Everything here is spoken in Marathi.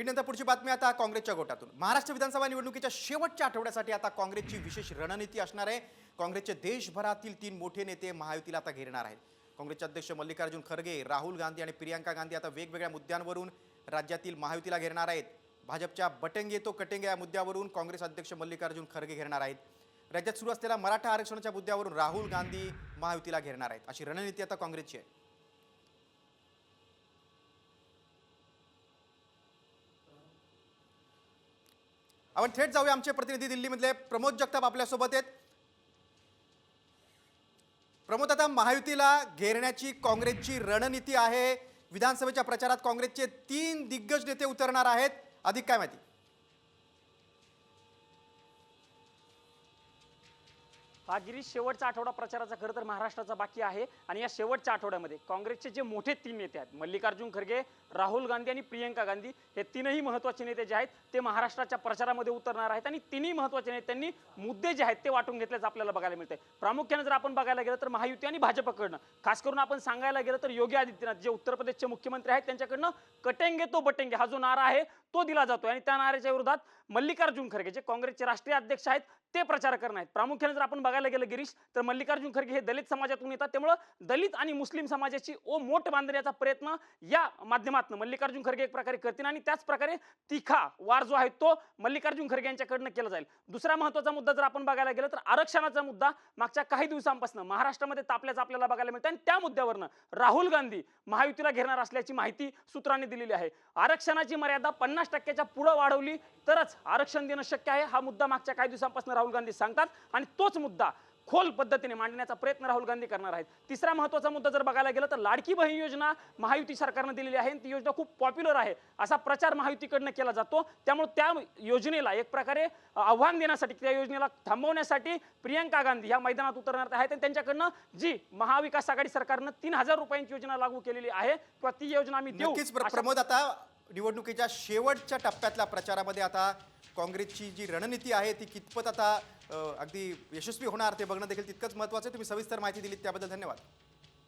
नंतर पुढची बातमी आता काँग्रेसच्या गोटातून। महाराष्ट्र विधानसभा निवडणुकीच्या शेवटच्या आठवड्यासाठी आता काँग्रेसची विशेष रणनीती असणार आहे। काँग्रेसचे देशभरातील 3 मोठे नेते महायुतीला आता घेरणार आहेत। काँग्रेसचे अध्यक्ष मल्लिकार्जुन खरगे, राहुल गांधी आणि प्रियंका गांधी आता वेगवेगळ्या मुद्द्यांवरून राज्यातील महायुतीला घेरणार आहेत। भाजपच्या बटेंगे तो कटेंगे या मुद्द्यावरून काँग्रेस अध्यक्ष मल्लिकार्जुन खरगे घेरणार आहेत। राज्यात सुरू असलेल्या मराठा आरक्षणाच्या मुद्द्यावरून राहुल गांधी महायुतीला घेरणार आहेत। अशी रणनीती आता काँग्रेसची आहे। आपण थेट जाऊया, आमचे प्रतिनिधी दिल्लीमधले प्रमोद जगताप आपल्यासोबत आहेत। प्रमोद, आता महायुतीला घेरण्याची काँग्रेसची रणनीती आहे। विधानसभेच्या प्रचारात काँग्रेसचे 3 दिग्गज नेते उतरणार आहेत, अधिक काय माहिती? हा गिरीश, शेवटचा आठवडा प्रचाराचा खरं तर महाराष्ट्राचा बाकी आहे आणि या शेवटच्या आठवड्यामध्ये काँग्रेसचे जे मोठे 3 नेते आहेत, मल्लिकार्जुन खरगे, राहुल गांधी आणि प्रियंका गांधी, हे 3ही महत्त्वाचे नेते जे आहेत ते महाराष्ट्राच्या प्रचारामध्ये उतरणार आहेत आणि 3ही महत्त्वाच्या नेत्यांनी मुद्दे जे आहेत ते वाटून घेतल्याचं आपल्याला बघायला मिळतंय। प्रामुख्याने जर आपण बघायला गेलं तर महायुती आणि भाजपकडनं, खास करून आपण सांगायला गेलं तर योगी आदित्यनाथ जे उत्तर प्रदेशचे मुख्यमंत्री आहेत त्यांच्याकडनं कटेंगे तो बटेंगे हा जो नारा आहे तो दिला जातोय आणि त्या नाऱ्याच्या विरोधात मल्लिकार्जुन खरगे जे काँग्रेसचे राष्ट्रीय अध्यक्ष आहेत ते प्रचार करणार आहेत। प्रामुख्याने जर आपण बघायला गेलं गिरीश, तर मल्लिकार्जुन खरगे हे दलित समाजातून येतात, त्यामुळे दलित आणि मुस्लिम समाजाची मोठ बांधण्याचा प्रयत्न या माध्यमातून मल्लिकार्जुन खरगे एक प्रकारे करतील आणि त्याच प्रकारे तिखा वार जो आहे तो मल्लिकार्जुन खरगे यांच्याकडनं केला जाईल। दुसरा महत्त्वाचा मुद्दा जर आपण बघायला गेलं तर आरक्षणाचा मुद्दा मागच्या काही दिवसांपासून महाराष्ट्रामध्ये तापल्याचं आपल्याला बघायला मिळतं आणि त्या मुद्द्यावरनं राहुल गांधी महायुतीला घेणार असल्याची माहिती सूत्रांनी दिलेली आहे। आरक्षणाची मर्यादा 50% पुढे वाढवली तरच आरक्षण देणं शक्य आहे, हा मुद्दा मागच्या काही दिवसांपासून राहुल गांधी सांगतात आणि तोच मुद्दा खोल पद्धतीने मांडण्याचा प्रयत्न राहुल गांधी करणार आहेत। तिसरा महत्त्वाचा मुद्दा जर बघायला गेला तर लाडकी बहीण योजना महायुती सरकारने दिलेली आहे, ती योजना खूप पॉप्युलर आहे असा प्रचार महायुतीकडनं केला जातो, त्यामुळे त्या योजनेला एक प्रकारे आव्हान देण्यासाठी, त्या योजनेला थांबवण्यासाठी प्रियंका गांधी या मैदानात उतरणार आहेत आणि त्यांच्याकडनं जी महाविकास आघाडी सरकारनं 3000 रुपयांची योजना लागू केलेली आहे किंवा ती योजना आम्ही देऊ। नक्कीच प्रमोद, आता निवडणुकीच्या शेवटच्या टप्प्यातल्या प्रचारामध्ये आता काँग्रेसची जी रणनीती आहे ती कितपत आता अगदी यशस्वी होणार ते बघणं देखील तितकंच महत्त्वाचं आहे। तुम्ही सविस्तर माहिती दिलीत त्याबद्दल धन्यवाद।